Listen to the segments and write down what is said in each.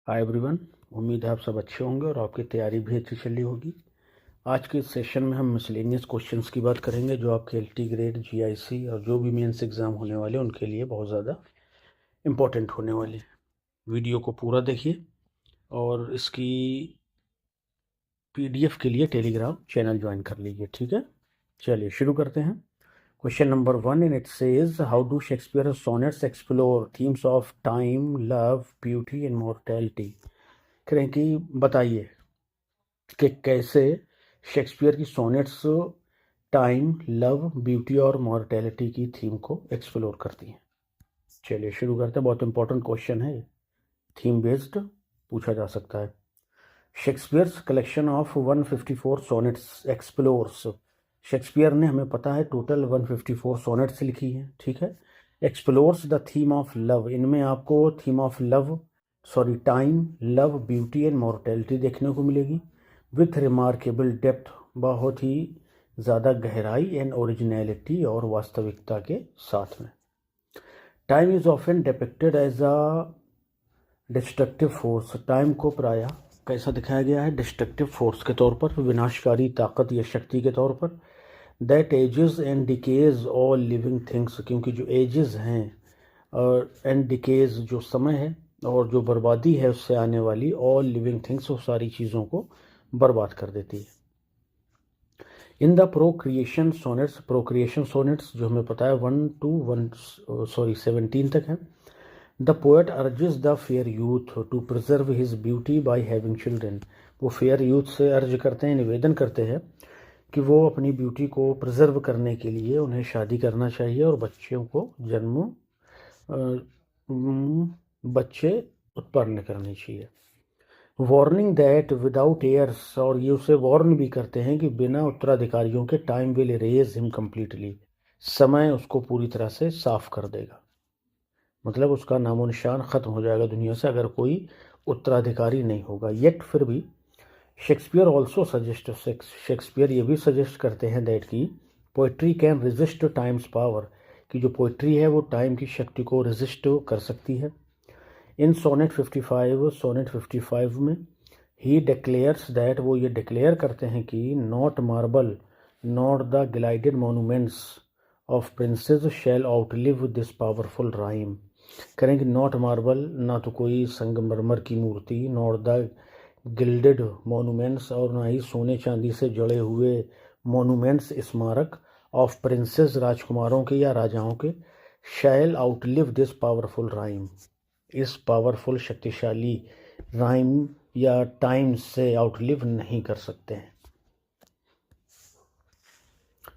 Hi everyone. उम्मीद है आप सब अच्छे होंगे और आपकी तैयारी भी अच्छी चल रही होगी। आज के इस सेशन में हम मिसलेनियस क्वेश्चंस की बात करेंगे जो आपके एलटी ग्रेड, जीआईसी और जो भी मेंस एग्ज़ाम होने वाले हैं उनके लिए बहुत ज़्यादा इम्पोर्टेंट होने वाले हैं। वीडियो को पूरा देखिए और इसकी पीडीएफ के लिए टेलीग्राम चैनल ज्वाइन कर लीजिए, ठीक है। चलिए शुरू करते हैं। Question number 1 in it says how do Shakespeare sonnets explore themes of time, love, beauty and mortality. करें कि बताइए कि कैसे शेक्सपियर की सोनेट्स टाइम, लव, ब्यूटी और मॉर्टेलिटी की थीम को एक्सप्लोर करती हैं। चलिए शुरू करते हैं। बहुत इंपॉर्टेंट क्वेश्चन है, थीम बेस्ड पूछा जा सकता है। Shakespeare's collection of 154 sonnets explores. Shakespeare ने, हमें पता है, टोटल 154 सोनेट्स लिखी हैं, ठीक है। Explores the theme of love, इनमें आपको theme of love, time, love, beauty and mortality देखने को मिलेगी विथ रिमार्केबल डेप्थ, बहुत ही ज़्यादा गहराई, एंड ओरिजिनलिटी और वास्तविकता के साथ में। Time is often depicted as a destructive force, time को प्रायः कैसा दिखाया गया है? डिस्ट्रक्टिव फोर्स के तौर पर, विनाशकारी ताकत या शक्ति के तौर पर। That ages and decays all living things, क्योंकि जो एजेस हैं और एंड डिकेज जो समय है और जो बर्बादी है उससे आने वाली, ऑल लिविंग थिंग्स, वो सारी चीज़ों को बर्बाद कर देती है। In the procreation sonnets, procreation sonnets जो हमें पता है 17 तक है। The poet urges the fair youth to preserve his beauty by having children, वो फेयर यूथ से अर्ज करते हैं, निवेदन करते हैं कि वो अपनी ब्यूटी को प्रिजर्व करने के लिए उन्हें शादी करना चाहिए और बच्चों को बच्चे उत्पन्न करने चाहिए। वार्निंग दैट विदाउट एयर्स, और ये उसे वार्न भी करते हैं कि बिना उत्तराधिकारियों के time will erase him completely, समय उसको पूरी तरह से साफ कर देगा, मतलब उसका नामो निशान ख़त्म हो जाएगा दुनिया से अगर कोई उत्तराधिकारी नहीं होगा। येट फिर भी शेक्सपियर ऑल्सो सजेस्ट, शेक्सपियर ये भी सजेस्ट करते हैं दैट की poetry can resist times power, कि जो पोइट्री है वो टाइम की शक्ति को रेजिस्ट कर सकती है। इन सोनेट 55 में ही डिक्लेयर्स दैट, वो ये डिक्लेयर करते हैं कि not marble not the glided monuments of princes shall outlive this powerful rhyme, करेंगे नॉट मार्बल, ना तो कोई संगमरमर की मूर्ति, नॉट द गिल्डेड मोनूमेंट्स, और ना ही सोने चांदी से जड़े हुए मोनूमेंट्स, स्मारक, ऑफ प्रिंसेस, राजकुमारों के या राजाओं के, शैल आउटलिव दिस पावरफुल राइम, इस पावरफुल शक्तिशाली राइम या टाइम से आउटलिव नहीं कर सकते हैं।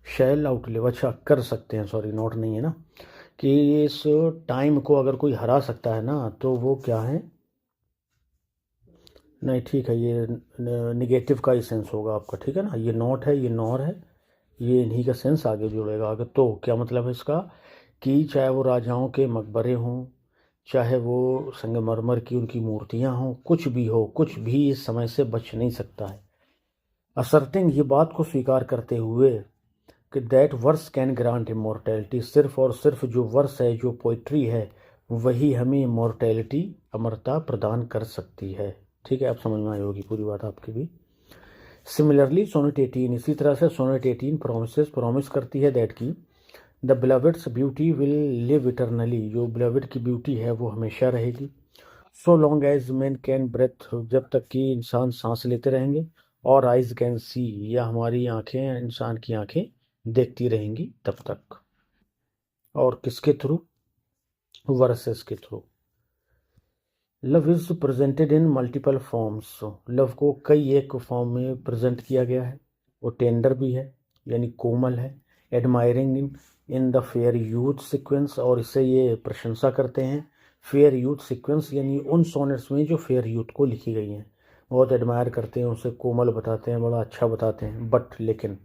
शैल आउटलिव, अच्छा कर सकते हैं, सॉरी नॉट नहीं है ना, कि इस टाइम को अगर कोई हरा सकता है ना तो वो क्या है, नहीं ठीक है, ये निगेटिव का ही सेंस होगा आपका, ठीक है ना। ये नॉट है, ये नॉर है, ये इन्हीं का सेंस आगे जुड़ेगा आगे। तो क्या मतलब है इसका कि चाहे वो राजाओं के मकबरे हों, चाहे वो संगमरमर की उनकी मूर्तियां हों, कुछ भी हो, कुछ भी इस समय से बच नहीं सकता है। असर्टिंग, ये बात को स्वीकार करते हुए कि that verse can grant immortality, सिर्फ और सिर्फ जो वर्स है, जो पोइट्री है, वही हमें इमोर्टैलिटी, अमरता प्रदान कर सकती है, ठीक है। आप समझ में आई होगी पूरी बात आपकी भी। सिमिलरली सोनेट 18, इसी तरह से सोनेट 18 प्रॉमिस करती है दैट की the beloved's beauty will live eternally, जो बिलवेड की ब्यूटी है वो हमेशा रहेगी। So long as man can breathe, जब तक कि इंसान सांस लेते रहेंगे, और आइज कैन सी, या हमारी आंखें, इंसान की आंखें देखती रहेंगी तब तक। और किसके थ्रू? वर्सेस के through. Love is presented in multiple forms, love को कई एक फॉर्म में प्रेजेंट किया गया है। वो टेंडर भी है, यानी कोमल है, admiring in the fair youth sequence, और इससे ये प्रशंसा करते हैं फेयर यूथ सीक्वेंस, यानी उन सोनेट्स में जो फेयर यूथ को लिखी गई हैं, बहुत एडमायर करते हैं उसे, कोमल बताते हैं, बड़ा अच्छा बताते हैं। बट लेकिन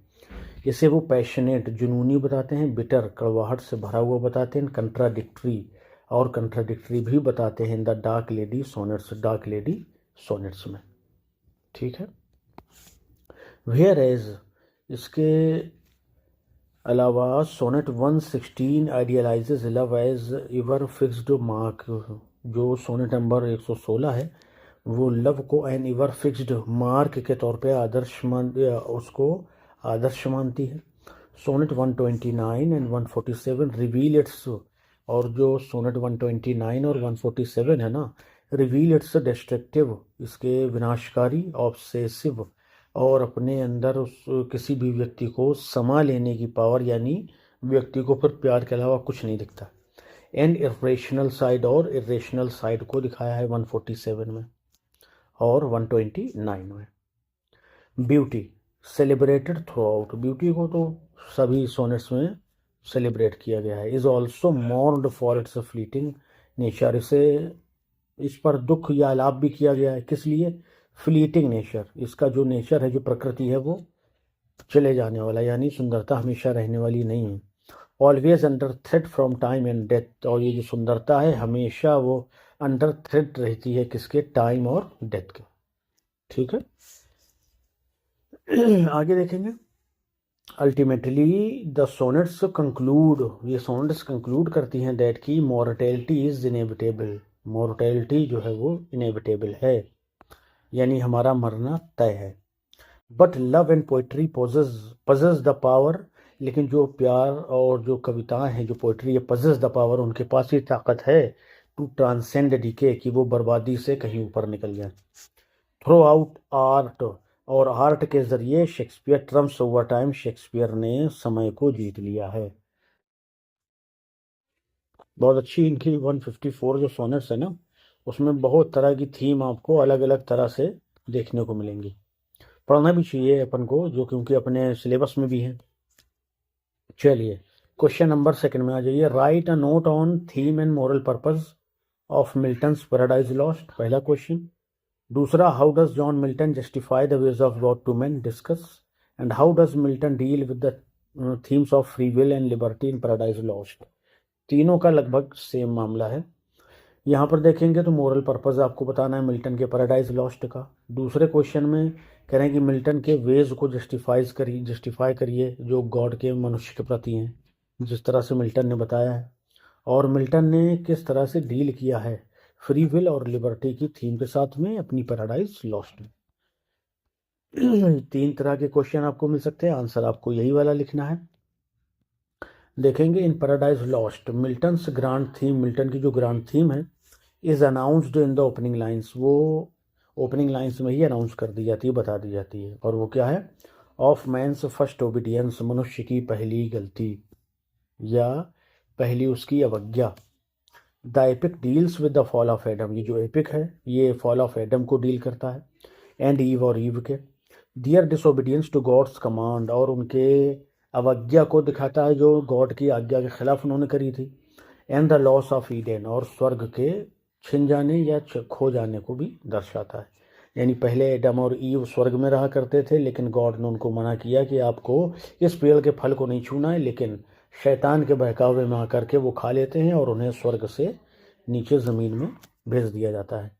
इसे वो पैशनेट, जुनूनी बताते हैं, बिटर, कड़वाहट से भरा हुआ बताते हैं, कंट्राडिक्टरी, और कंट्राडिक्टरी भी बताते हैं the dark lady sonnets, dark lady sonnets में, ठीक है। वेयर एज, इसके अलावा sonnet 116 idealises love as ever fixed mark, जो सोनेट नंबर 116 है वो लव को एन एवर फिक्स्ड मार्क के तौर पे उसको आदर्श मानती है। सोनेट 129 एंड 147 रिवील इट्स, और जो सोनेट 129 और 147 है ना, रिवील इट्स डिस्ट्रक्टिव, इसके विनाशकारी, ऑब्सेसिव, और अपने अंदर उस किसी भी व्यक्ति को समा लेने की पावर, यानी व्यक्ति को फिर प्यार के अलावा कुछ नहीं दिखता, एंड इरेशनल साइड, और इरेशनल साइड को दिखाया है 147 में और 129 में। Beauty celebrated throughout, beauty को तो सभी सोनेट्स में सेलिब्रेट किया गया है। Is also mourned for its fleeting nature, इस पर दुख या आलाप भी किया गया है। किस लिए? फ्लीटिंग नेचर, इसका जो नेचर है, जो प्रकृति है, वो चले जाने वाला, यानी सुंदरता हमेशा रहने वाली नहीं है। Always under threat from time and death, और ये जो सुंदरता है हमेशा वो अंडर थ्रेट रहती है, किसके? टाइम और डेथ के। ठीक है, आगे देखेंगे। अल्टीमेटली द सोनेट्स कंक्लूड, ये सोनेट्स कंक्लूड करती हैं दैट की मॉर्टेलिटी इज इनेविटेबल, मॉर्टेलिटी जो है वो इनेविटेबल है, यानी हमारा मरना तय है। But love and poetry possess the power, लेकिन जो प्यार और जो कविताएं हैं, जो पोइट्री है, पजेस द पावर, उनके पास ये ताकत है टू ट्रांसेंड डीके, कि वो बर्बादी से कहीं ऊपर निकल जाए। थ्रू आउट आर्ट, और आर्ट के जरिए Shakespeare Trump's over time, Shakespeare ने समय को जीत लिया है। बहुत अच्छी इनकी 154 जो सोनेट्स है ना, उसमें बहुत तरह की थीम आपको अलग अलग तरह से देखने को मिलेंगी। पढ़ना भी चाहिए अपन को, जो क्योंकि अपने सिलेबस में भी है। चलिए क्वेश्चन नंबर सेकंड में आ जाइए। Write a note on theme and moral purpose of Milton's Paradise Lost, पहला क्वेश्चन। दूसरा, how does John Milton justify the ways of God to man, discuss. And how does Milton deal with the themes of free will and liberty in Paradise Lost. तीनों का लगभग same मामला है। यहाँ पर देखेंगे तो मोरल पर्पस आपको बताना है मिल्टन के पैराडाइज लॉस्ट का। दूसरे क्वेश्चन में कह रहे हैं कि मिल्टन के वेज को जस्टिफाई करिए जो गॉड के मनुष्य के प्रति हैं, जिस तरह से मिल्टन ने बताया है, और मिल्टन ने किस तरह से डील किया है फ्री विल और लिबर्टी की थीम के साथ में अपनी पैराडाइज लॉस्ट में। तीन तरह के क्वेश्चन आपको मिल सकते हैं, आंसर आपको यही वाला लिखना है। देखेंगे in Paradise Lost Milton's grand theme, Milton की जो ग्रांड थीम है, is announced in the opening lines, वो ओपनिंग लाइन्स में ही अनाउंस कर दी जाती है, बता दी जाती है, और वो क्या है? ऑफ मैंस फर्स्ट ओबीडियंस, मनुष्य की पहली गलती या पहली उसकी अवज्ञा। The epic deals with the fall of Adam, ये जो एपिक है ये फॉल ऑफ एडम को डील करता है, एंड ईव और ईव के दियर डिसोबीडियंस टू गॉड्स कमांड, और उनके अवज्ञा को दिखाता है जो गॉड की आज्ञा के खिलाफ उन्होंने करी थी, and the loss of Eden, और स्वर्ग के छिन जाने या खो जाने को भी दर्शाता है। यानी पहले एडम और ईव स्वर्ग में रहा करते थे, लेकिन गॉड ने उनको मना किया कि आपको इस पेड़ के फल को नहीं छूना है, लेकिन शैतान के बहकावे में आकर के वो खा लेते हैं और उन्हें स्वर्ग से नीचे ज़मीन में भेज दिया जाता है।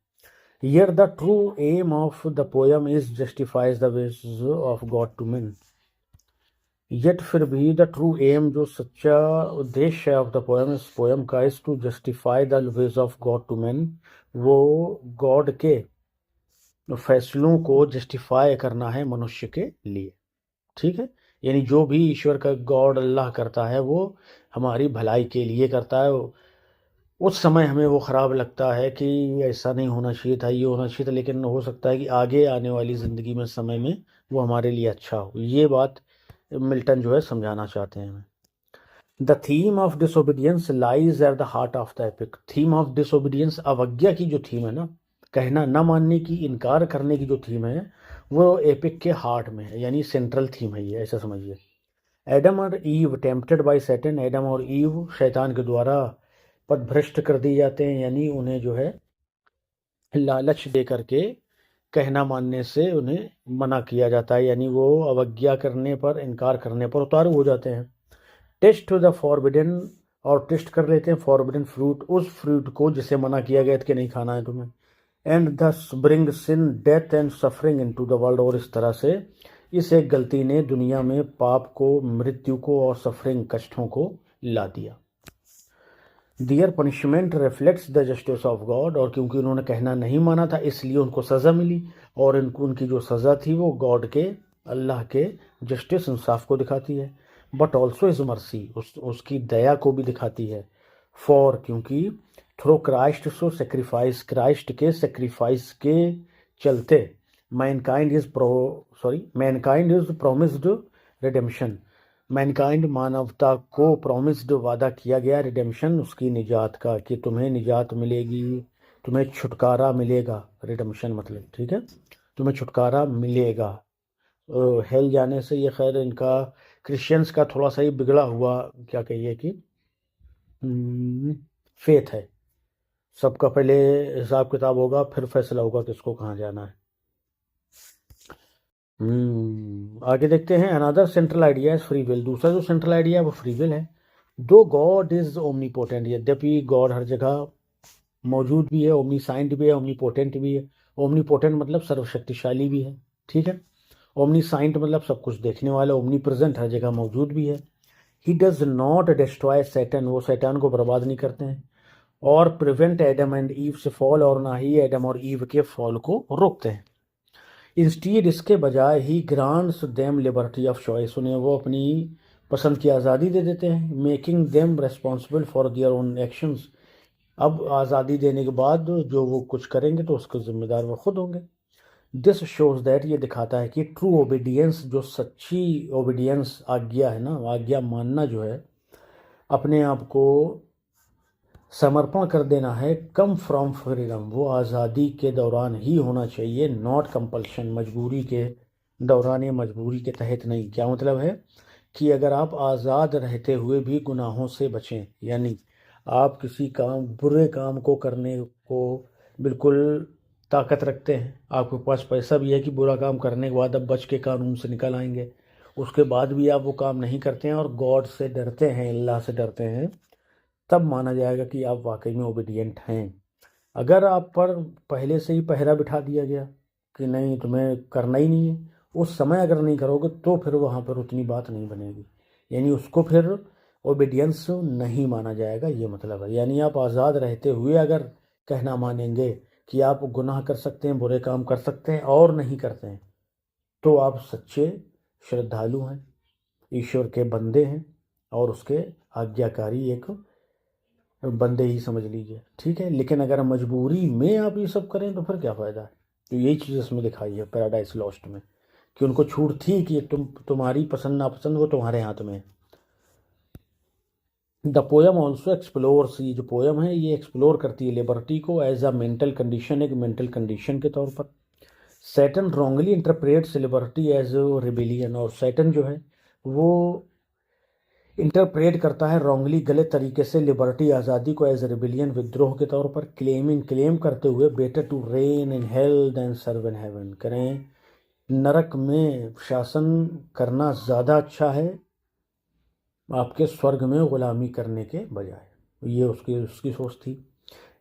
Here the true aim of the poem is justifies the ways of God to man, yet फिर भी द ट्रू एम, जो सच्चा उद्देश्य है ऑफ द पोएम, इस पोएम का, is to justify the ways of God to man, वो God के फैसलों को जस्टिफाई करना है मनुष्य के लिए। ठीक है, यानी जो भी ईश्वर का गॉड अल्लाह करता है वो हमारी भलाई के लिए करता है। उस समय हमें वो ख़राब लगता है कि ऐसा नहीं होना चाहिए था, ये होना चाहिए था, लेकिन हो सकता है कि आगे आने वाली ज़िंदगी में, समय में, वो हमारे लिए अच्छा हो। ये बात मिल्टन जो है समझाना चाहते हैं हमें। The theme of disobedience lies at the heart of the epic, theme of disobedience, अवज्ञा की जो थीम है ना, कहना न मानने की, इनकार करने की जो थीम है, वो एपिक के हार्ट में है, यानी सेंट्रल थीम है ये, ऐसा समझिए। एडम और Eve tempted by Satan, Adam और ईव शैतान के द्वारा पथभ्रष्ट कर दिए जाते हैं, यानी उन्हें जो है लालच दे करके कहना मानने से उन्हें मना किया जाता है, यानी वो अवज्ञा करने पर, इनकार करने पर उतारू हो जाते हैं। टेस्ट द फॉरबिडन, और टेस्ट कर लेते हैं फॉरबिडन फ्रूट, उस फ्रूट को जिसे मना किया गया था कि नहीं खाना है तुम्हें। And thus bring sin death and suffering into the world, और इस तरह से इस एक गलती ने दुनिया में पाप को, मृत्यु को और सफरिंग, कष्टों को ला दिया। Their punishment reflects the justice of God, और क्योंकि उन्होंने कहना नहीं माना था इसलिए उनको सज़ा मिली, और इनको उनकी जो सज़ा थी वो गॉड के, अल्लाह के जस्टिस, इंसाफ को दिखाती है। बट ऑल्सो इज मर्सी, उसकी दया को भी दिखाती है। फॉर, क्योंकि थ्रू क्राइस्ट सो सेक्रीफाइस, क्राइस्ट के सेक्रीफाइस के चलते Mankind is promised redemption, Mankind मानवता को प्रोमिस्ड वादा किया गया रिडेम्पशन, उसकी निजात का, कि तुम्हें निजात मिलेगी, तुम्हें छुटकारा मिलेगा। रिडेम्पशन मतलब, ठीक है, तुम्हें छुटकारा मिलेगा। हेल जाने से, ये खैर इनका क्रिश्चियंस का थोड़ा सा ही बिगड़ा हुआ, क्या कहिए कि फेथ है। सबका पहले हिसाब किताब होगा, फिर फैसला होगा किसको कहाँ जाना है। आगे देखते हैं। Another central idea is free will, दूसरा जो सेंट्रल आइडिया है वो फ्री विल है। दो गॉड इज ओमनीपोटेंट, यद्यपि गॉड हर जगह मौजूद भी है, ओमनीसाइंट भी है, ओमनीपोटेंट भी है। ओमनीपोटेंट मतलब सर्वशक्तिशाली भी है, ठीक है। ओमनीसाइंट मतलब सब कुछ देखने वाला, ओमनी प्रेजेंट हर जगह मौजूद भी है। He does not destroy Satan, वो सैटान को बर्बाद नहीं करते हैं। और प्रिवेंट एडम एंड ईव से फॉल, और ना ही एडम और ईव के फॉल को रोकते हैं। इंस्टीड, इसके बजाय he grants them liberty of choice, उन्हें वो अपनी पसंद की आज़ादी दे देते हैं। Making them responsible for their own actions, अब आज़ादी देने के बाद जो वो कुछ करेंगे तो उसके जिम्मेदार वो खुद होंगे। दिस शोज दैट, ये दिखाता है कि ट्रू ओबीडियंस, जो सच्ची ओबीडियंस, आज्ञा है ना, आज्ञा मानना जो है, अपने आप को समर्पण कर देना है, कम फ्रॉम फ्रीडम, वो आज़ादी के दौरान ही होना चाहिए, नॉट कंपल्शन, मजबूरी के दौरान या मजबूरी के तहत नहीं। क्या मतलब है कि अगर आप आज़ाद रहते हुए भी गुनाहों से बचें, यानी आप किसी काम, बुरे काम को करने को बिल्कुल ताकत रखते हैं, आपके पास पैसा भी है कि बुरा काम करने के बाद अब बच के कानून से निकल आएंगे, उसके बाद भी आप वो काम नहीं करते हैं और गॉड से डरते हैं, अल्लाह से डरते हैं, तब माना जाएगा कि आप वाकई में ओबीडियंट हैं। अगर आप पर पहले से ही पहरा बिठा दिया गया कि नहीं तुम्हें करना ही नहीं है, उस समय अगर नहीं करोगे तो फिर वहाँ पर उतनी बात नहीं बनेगी, यानी उसको फिर ओबीडियंस नहीं माना जाएगा, ये मतलब है। यानी आप आज़ाद रहते हुए अगर कहना मानेंगे कि आप गुनाह कर सकते हैं, बुरे काम कर सकते हैं और नहीं करते हैं, तो आप सच्चे श्रद्धालु हैं, ईश्वर के बंदे हैं और उसके आज्ञाकारी एक बंदे ही समझ लीजिए, ठीक है। लेकिन अगर मजबूरी में आप ये सब करें तो फिर क्या फ़ायदा है। तो यही चीज़ इसमें दिखाई है पैराडाइज लॉस्ट में, कि उनको छूट थी कि तुम्हारी पसंद नापसंद वो तुम्हारे हाथ में है। द पोयम ऑल्सो एक्सप्लोर्स, ये जो पोयम है ये एक्सप्लोर करती है लिबर्टी को एज अ मेंटल कंडीशन, एक मेंटल कंडीशन के तौर पर। Satan wrongly interprets liberty as rebellion, और सैटन जो है वो इंटरप्रेट करता है रॉन्गली, गलत तरीके से, लिबर्टी, आज़ादी को एज रिबिलियन, विद्रोह के तौर पर। क्लेम करते हुए better to reign in hell than serve in heaven, करें नरक में शासन करना ज़्यादा अच्छा है आपके स्वर्ग में गुलामी करने के बजाय, ये उसकी सोच थी।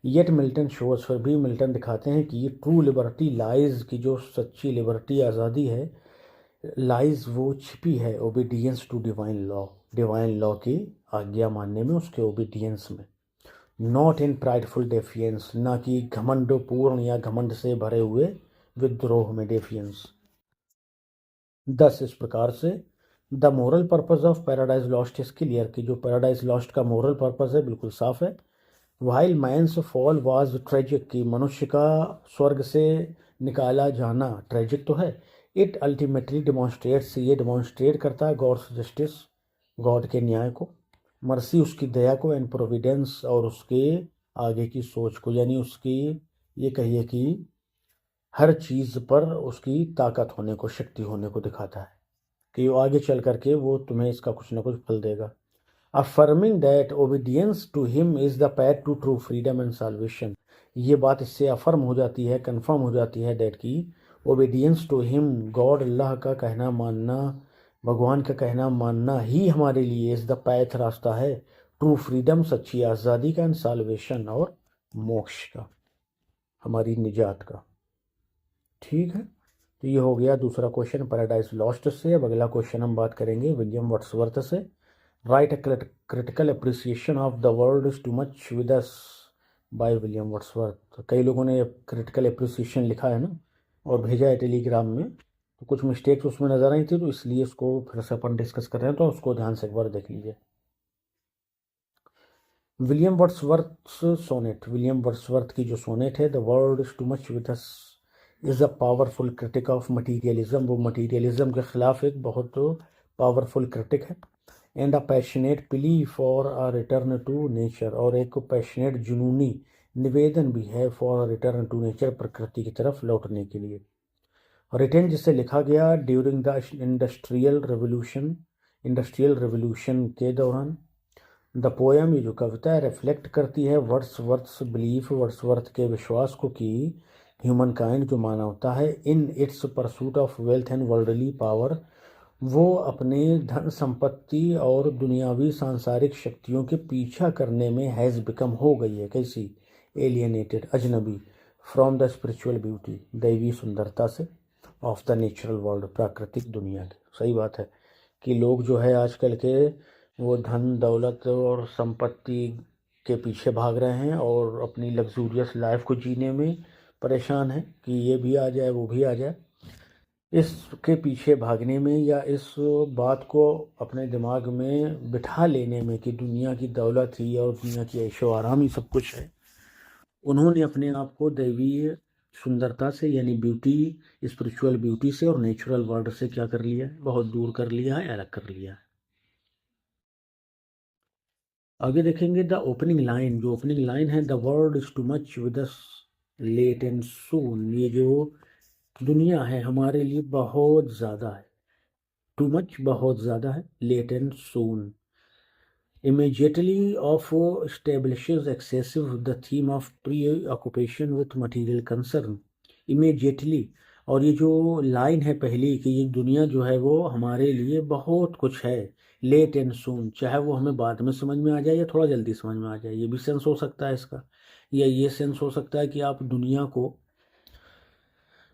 येट मिल्टन शोज, फिर भी मिल्टन दिखाते हैं कि ये ट्रू लिबर्टी लाइज, की जो सच्ची लिबर्टी, आज़ादी है, लाइज वो छिपी है obedience to divine law, divine law की आज्ञा मानने में, उसके ओबीडियंस में। नॉट इन प्राइडफुल डेफियंस, ना कि घमंड पूर्ण या घमंड से भरे हुए विद्रोह में, डेफियंस। 10, इस प्रकार से the moral purpose of Paradise Lost is clear, कि जो पैराडाइज लॉस्ट का मोरल पर्पज है बिल्कुल साफ है। While man's fall was tragic, की मनुष्य का स्वर्ग से निकाला जाना ट्रेजिक तो है। इट अल्टीमेटली डिमॉन्स्ट्रेट्स, ये डिमॉन्स्ट्रेट करता है गॉड्स जस्टिस, गॉड के न्याय को, मर्सी उसकी दया को, एंड प्रोविडेंस और उसके आगे की सोच को, यानी उसकी, ये कहिए कि हर चीज़ पर उसकी ताकत होने को, शक्ति होने को दिखाता है कि वो आगे चल करके वो तुम्हें इसका कुछ ना कुछ फल देगा। Affirming that obedience to him is the path to true freedom and salvation, ये बात इससे अफर्म हो जाती है, कंफर्म हो जाती है दैट की ओबीडियंस टू हिम, गॉड, अल्लाह का कहना मानना, भगवान का कहना मानना ही हमारे लिए इज़ द पैथ, रास्ता है, ट्रू फ्रीडम, सच्ची आज़ादी का, एंड साल्वेशन, और मोक्ष का, हमारी निजात का। ठीक है, तो ये हो गया दूसरा क्वेश्चन पैराडाइज लॉस्ट से। अब अगला क्वेश्चन हम बात करेंगे विलियम वर्ड्सवर्थ से। Right a critical appreciation of the world is too much with us by William Wordsworth. कई लोगों ने क्रिटिकल अप्रिसिएशन लिखा है ना और भेजा है टेलीग्राम में, तो कुछ मिस्टेक्स उसमें नज़र आई थी, तो इसलिए उसको फिर से अपन डिस्कस कर रहे हैं, तो उसको ध्यान से एक बार देख लीजिए। William Wordsworth sonnet, William Wordsworth की जो सोनेट है, the world is too much with us is a powerful critique of materialism. वो मटीरियलिज्म के खिलाफ एक बहुत पावरफुल क्रिटिक है। And a passionate plea for a return to nature, और एक पैशनेट जुनूनी निवेदन भी है for a return to nature, प्रकृति की तरफ लौटने के लिए। रिटेन जिसे लिखा गया ड्यूरिंग द इंडस्ट्रियल रेवोल्यूशन के दौरान। द पोएम, ये जो कविता है, रिफ्लेक्ट करती है वर्ड्सवर्थ्स बिलीफ, वर्ड्सवर्थ के विश्वास को कि ह्यूमन काइंड, जो मानवता है, in its pursuit of wealth and worldly power, वो अपने धन संपत्ति और दुनियावी सांसारिक शक्तियों के पीछा करने में हैज़ बिकम, हो गई है कैसी, एलियनेटेड, अजनबी, फ्रॉम द स्पिरिचुअल ब्यूटी, दैवी सुंदरता से, ऑफ द नेचुरल वर्ल्ड, प्राकृतिक दुनिया की। सही बात है कि लोग जो है आजकल के वो धन दौलत और संपत्ति के पीछे भाग रहे हैं और अपनी लग्जूरियस लाइफ को जीने में परेशान हैं कि ये भी आ जाए वो भी आ जाए। इसके पीछे भागने में या इस बात को अपने दिमाग में बिठा लेने में कि दुनिया की दौलत ही और दुनिया की ऐशो आराम ही सब कुछ है, उन्होंने अपने आप को दैवीय सुंदरता से, यानी ब्यूटी, स्पिरिचुअल ब्यूटी से और नेचुरल वर्ल्ड से क्या कर लिया है, बहुत दूर कर लिया है, अलग कर लिया है। आगे देखेंगे द ओपनिंग लाइन, जो ओपनिंग लाइन है, the world is too much with us late and soon, ये जो दुनिया है हमारे लिए बहुत ज़्यादा है, टू मच बहुत ज़्यादा है, late and soon, immediately of establishes excessive the theme of preoccupation with material concern, immediately। और ये जो लाइन है पहली कि ये दुनिया जो है वो हमारे लिए बहुत कुछ है, लेट एंड सून, चाहे वो हमें बाद में समझ में आ जाए या थोड़ा जल्दी समझ में आ जाए, ये भी सेंस हो सकता है इसका, या ये सेंस हो सकता है कि आप दुनिया को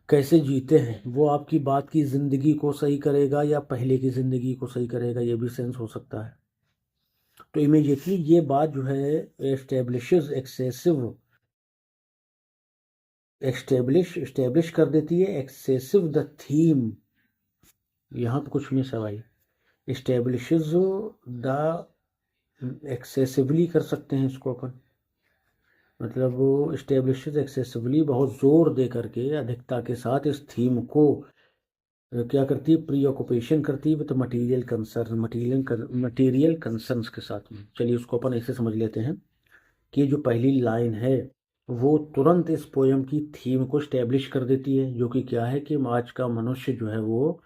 कैसे जीते हैं वो आपकी बात की ज़िंदगी को सही करेगा या पहले की ज़िंदगी को सही करेगा, ये भी सेंस हो सकता है। तो इमीडिएटली ये बात जो है एस्टेब्लिश कर देती है एक्सेसिव द थीम, यहाँ पे कुछ मिस है भाई, एस्टेब्लिशेज द, एक्सेसिवली कर सकते हैं इसको अपन, मतलब वो एस्टेब्लिशेज एक्सेसिवली, बहुत जोर दे करके अधिकता के साथ इस थीम को क्या करती है, प्री ऑक्यूपेशन करती है with material concern, material concerns के साथ में। चलिए उसको अपन ऐसे समझ लेते हैं कि जो पहली लाइन है वो तुरंत इस पोएम की थीम को स्टैब्लिश कर देती है, जो कि क्या है कि आज का मनुष्य जो है वो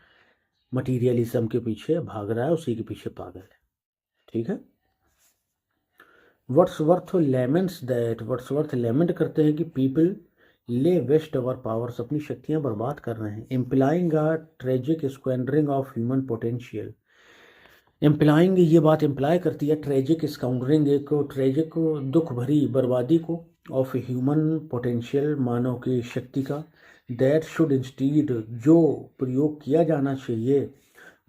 मटीरियलिज्म के पीछे भाग रहा है, उसी के पीछे पागल है। ठीक है। वर्ड्सवर्थ लेमेंट करते हैं कि पीपल ले वेस्ट अवर पावर्स, अपनी शक्तियां बर्बाद कर रहे हैं, implying a tragic squandering of human potential, implying, ये बात इम्प्लाई करती है ट्रेजिक स्काउंडरिंग, एक ट्रेजिक दुख भरी बर्बादी को, ऑफ ह्यूमन पोटेंशियल, मानव की शक्ति का, दैट शुड इंस्टीड, जो प्रयोग किया जाना चाहिए,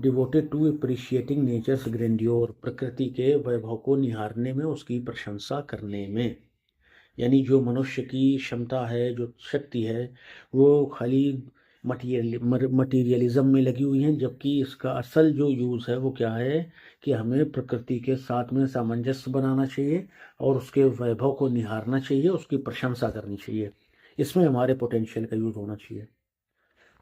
डिवोटेड टू अप्रिशिएटिंग नेचर्स ग्रेंड्योर, प्रकृति के वैभव को निहारने में, उसकी प्रशंसा करने में। यानी जो मनुष्य की क्षमता है, जो शक्ति है, वो खाली मटीरियलिज्म में लगी हुई हैं, जबकि इसका असल जो यूज़ है वो क्या है कि हमें प्रकृति के साथ में सामंजस्य बनाना चाहिए और उसके वैभव को निहारना चाहिए, उसकी प्रशंसा करनी चाहिए, इसमें हमारे पोटेंशियल का यूज़ होना चाहिए।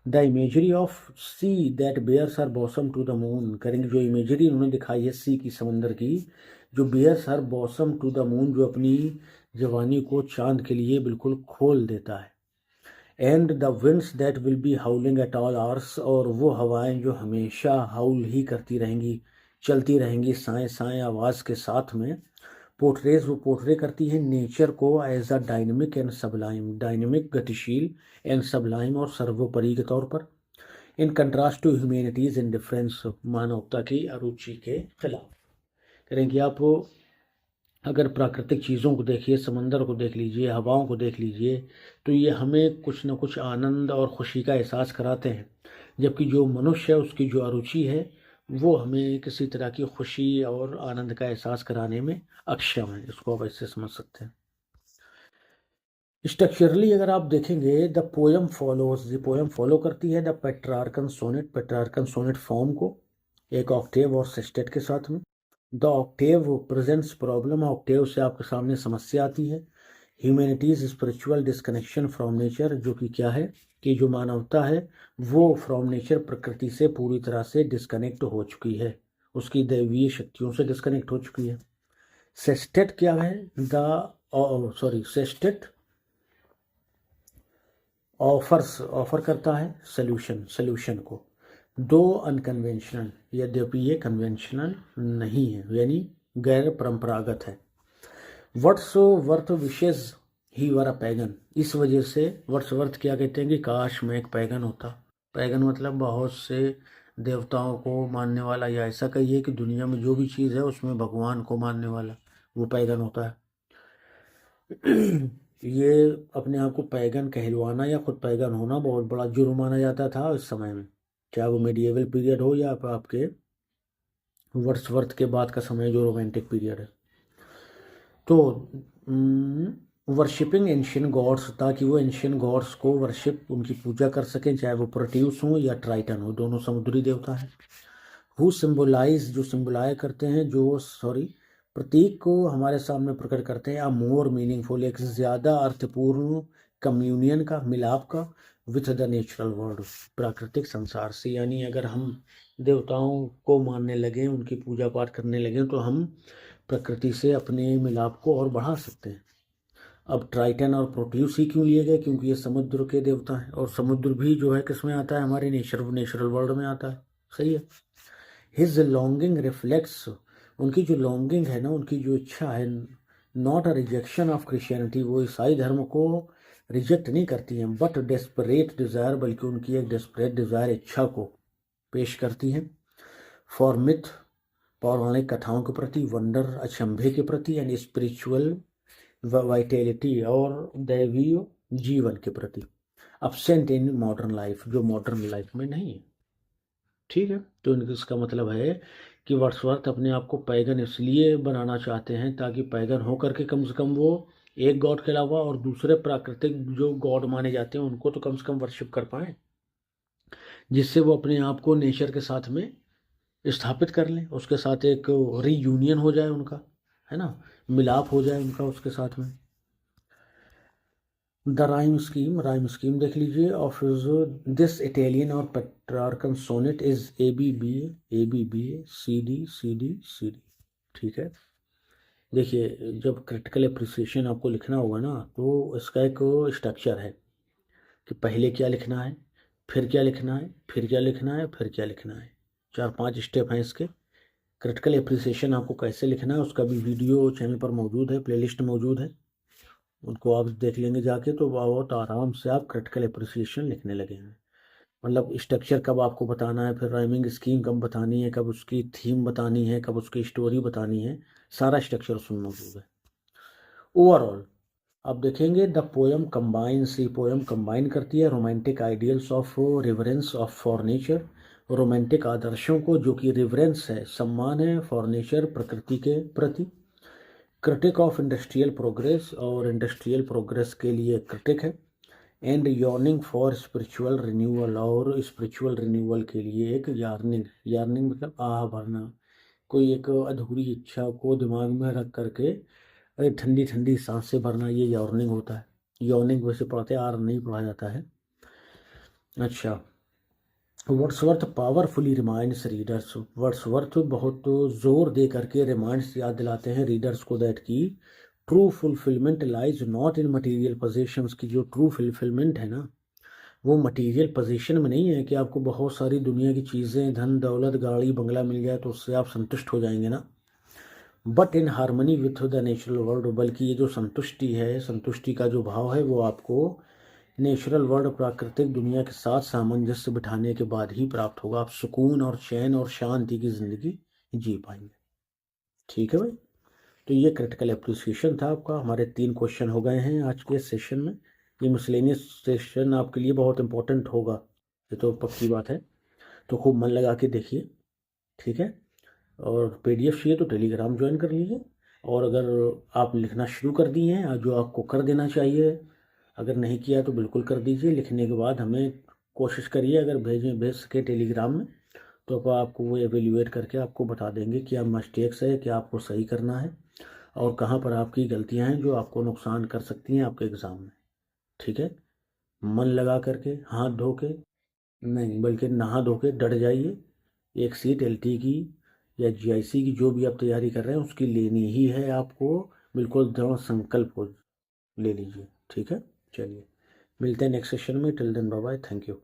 The imagery of sea that bares her bosom to the moon, करेंगे जो इमेजरी उन्होंने दिखाई है सी की, समंदर की, जो bares her bosom to the moon, जो अपनी जवानी को चांद के लिए बिल्कुल खोल देता है, and the winds that will be हाउलिंग at all hours, और वो हवाएं जो हमेशा हाउल ही करती रहेंगी, चलती रहेंगी साए साए आवाज़ के साथ में, वो पोर्ट्रे करती है नेचर को as a dynamic and sublime, dynamic, गतिशील, एंड सबलाइम, और सर्वोपरि के तौर पर, in contrast to humanity's indifference, मानवता की अरुचि के खिलाफ। करेंगे आप अगर प्राकृतिक चीज़ों को देखिए, समंदर को देख लीजिए, हवाओं को देख लीजिए, तो ये हमें कुछ न कुछ आनंद और खुशी का एहसास कराते हैं, जबकि जो मनुष्य है उसकी जो अरुचि है वो हमें किसी तरह की खुशी और आनंद का एहसास कराने में अक्षम है। इसको आप ऐसे समझ सकते हैं। स्ट्रक्चरली अगर आप देखेंगे, the poem follows, the poem follow करती है the Petrarchan sonnet, Petrarchan sonnet form को, एक ऑक्टेव और सेस्टेट के साथ में। The octave presents problem, octave से आपके सामने समस्या आती है। Humanity's spiritual disconnection from nature, जो कि क्या है कि जो मानवता है वो फ्रॉम नेचर, प्रकृति से पूरी तरह से डिस्कनेक्ट हो चुकी है, उसकी दैवीय शक्तियों से डिस्कनेक्ट हो चुकी है। सेस्टेट क्या है, सेस्टेट ऑफर करता है सोल्यूशन को, दो अनकन्वेंशनल, यद्यपि ये कन्वेंशनल नहीं है, यानी गैर परंपरागत है। Wordsworth wishes he were a pagan, इस वजह से वर्ड्सवर्थ क्या कहते हैं कि काश मैं एक पैगन होता। पैगन मतलब बहुत से देवताओं को मानने वाला, या ऐसा कहिए कि दुनिया में जो भी चीज़ है उसमें भगवान को मानने वाला, वो पैगन होता है। ये अपने आप को पैगन कहलवाना या खुद पैगन होना बहुत बड़ा जुर्म माना जाता था उस समय में, चाहे वो मेडिएवल पीरियड हो या आपके वर्ड्सवर्थ के बाद का समय जो रोमांटिक पीरियड है। तो वर्शिपिंग एंशियन गॉड्स, ताकि वो एंशियन गॉड्स को वर्शिप, उनकी पूजा कर सकें, चाहे वो प्रोट्यूस हो या ट्राइटन हो, दोनों समुद्री देवता हैं। हु सिम्बोलाइज, जो सिम्बोलाइज करते हैं, प्रतीक को हमारे सामने प्रकट करते हैं। आ मोर मीनिंगफुल, एक ज़्यादा अर्थपूर्ण कम्युनियन का, मिलाप का, विथ द नेचुरल वर्ल्ड, प्राकृतिक संसार से। यानी अगर हम देवताओं को मानने लगे, उनकी पूजा पाठ करने लगे, तो हम प्रकृति से अपने मिलाप को और बढ़ा सकते हैं। अब ट्राइटन और प्रोट्यूस ही क्यों लिए गए, क्योंकि ये समुद्र के देवता हैं, और समुद्र भी जो है किस में आता है, हमारे नेचुरल वर्ल्ड में आता है। सही है। हिज लॉन्गिंग रिफ्लेक्ट्स, उनकी जो लॉन्गिंग है ना, उनकी जो इच्छा है, not a rejection of Christianity, वो ईसाई धर्म को रिजेक्ट नहीं करती हैं, बट डेस्परेट डिज़ायर, बल्कि उनकी एक डेस्परेट डिज़ायर, इच्छा को पेश करती हैं। फॉर मिथ, पौराणिक कथाओं के प्रति, वंडर, अचंभे के प्रति, एंड स्पिरिचुअल वाइटेलिटी, और दैवीय जीवन के प्रति। अब्सेंट इन मॉडर्न लाइफ, जो मॉडर्न लाइफ में नहीं है। ठीक है। तो इसका मतलब है कि वर्ड्सवर्थ अपने आप को पैगन इसलिए बनाना चाहते हैं ताकि पैगन होकर के कम से कम वो एक गॉड के अलावा और दूसरे प्राकृतिक जो गॉड माने जाते हैं उनको तो कम से कम वर्शिप कर पाए, जिससे वो अपने आप को नेचर के साथ में स्थापित कर लें, उसके साथ एक रीयूनियन हो जाए उनका, है ना, मिलाप हो जाए उनका उसके साथ में। द राइम स्कीम देख लीजिए ऑफ दिस इटालियन और Petrarchan sonnet is A B C D C D C D. ठीक है। देखिए, जब क्रिटिकल अप्रिसिएशन आपको लिखना होगा ना, तो इसका एक स्ट्रक्चर है कि पहले क्या लिखना है, फिर क्या लिखना है, फिर क्या लिखना है, फिर क्या लिखना है। 4-5 स्टेप हैं इसके। क्रिटिकल अप्रिसिएशन आपको कैसे लिखना है उसका भी वीडियो चैनल पर मौजूद है, प्लेलिस्ट मौजूद है, उनको आप देख लेंगे जाके, तो बहुत आराम से आप क्रिटिकल अप्रिसिएशन लिखने लगेंगे। मतलब स्ट्रक्चर कब आपको बताना है, फिर राइमिंग स्कीम कब बतानी है, कब उसकी थीम बतानी है, कब उसकी स्टोरी बतानी है, सारा स्ट्रक्चर उसमें मौजूद है। ओवरऑल आप देखेंगे, द पोयम कंबाइंस, ये पोयम कंबाइन करती है romantic ideals of reverence of for nature, romantic आदर्शों को, जो कि रिवरेंस है, सम्मान है, फॉर नेचर, प्रकृति के प्रति। क्रिटिक ऑफ इंडस्ट्रियल प्रोग्रेस, और इंडस्ट्रियल प्रोग्रेस के लिए क्रिटिक है। And yawning for spiritual renewal, और स्पिरिचुअल रिन्यूअल के लिए एक यार्निंग मतलब आह भरना, कोई एक अधूरी इच्छा को दिमाग में रख करके ठंडी ठंडी सांस से भरना, ये यॉर्निंग होता है। यॉर्निंग वैसे पढ़ते आर नहीं पढ़ा जाता है। अच्छा, Wordsworth powerfully reminds readers, Wordsworth बहुत जोर दे करके रिमाइंड्स, याद दिलाते हैं रीडर्स को, दैट की true fulfilment lies not in material possessions, की जो ट्रू फुलफिलमेंट है ना, वो मटेरियल पोजीशन में नहीं है कि आपको बहुत सारी दुनिया की चीज़ें, धन दौलत, गाड़ी बंगला मिल जाए तो उससे आप संतुष्ट हो जाएंगे ना, but in harmony with the natural world, बल्कि ये जो संतुष्टि है, संतुष्टि का जो भाव है, वो आपको नेचुरल वर्ल्ड, प्राकृतिक दुनिया के साथ सामंजस्य बिठाने के बाद ही प्राप्त होगा। आप सुकून और चैन और शांति की ज़िंदगी जी पाएंगे। ठीक है भाई। तो ये क्रिटिकल एप्रिसिएशन था आपका। हमारे 3 क्वेश्चन हो गए हैं आज के सेशन में। ये मिसलेनियस सेशन आपके लिए बहुत इंपॉर्टेंट होगा, ये तो पक्की बात है। तो खूब मन लगा के देखिए, ठीक है। और PDF चाहिए तो टेलीग्राम ज्वाइन कर लीजिए। और अगर आप लिखना शुरू कर दिए हैं, जो आपको कर देना चाहिए, अगर नहीं किया तो बिल्कुल कर दीजिए। लिखने के बाद हमें कोशिश करिए, अगर भेज सके टेलीग्राम में, तो आपको वो एवेल्यूएट करके आपको बता देंगे क्या मिस्टेक्स है, क्या आपको सही करना है, और कहाँ पर आपकी गलतियाँ हैं जो आपको नुकसान कर सकती हैं आपके एग्ज़ाम में। ठीक है। मन लगा करके, हाथ धो के नहीं, बल्कि नहा धो के डट जाइए। एक सीट LT की या GIC की जो भी आप तैयारी कर रहे हैं उसकी लेनी ही है आपको। बिल्कुल दृढ़ संकल्प हो ले लीजिए। ठीक है। चलिए, मिलते हैं नेक्स्ट सेशन में। Till then bye bye, thank you.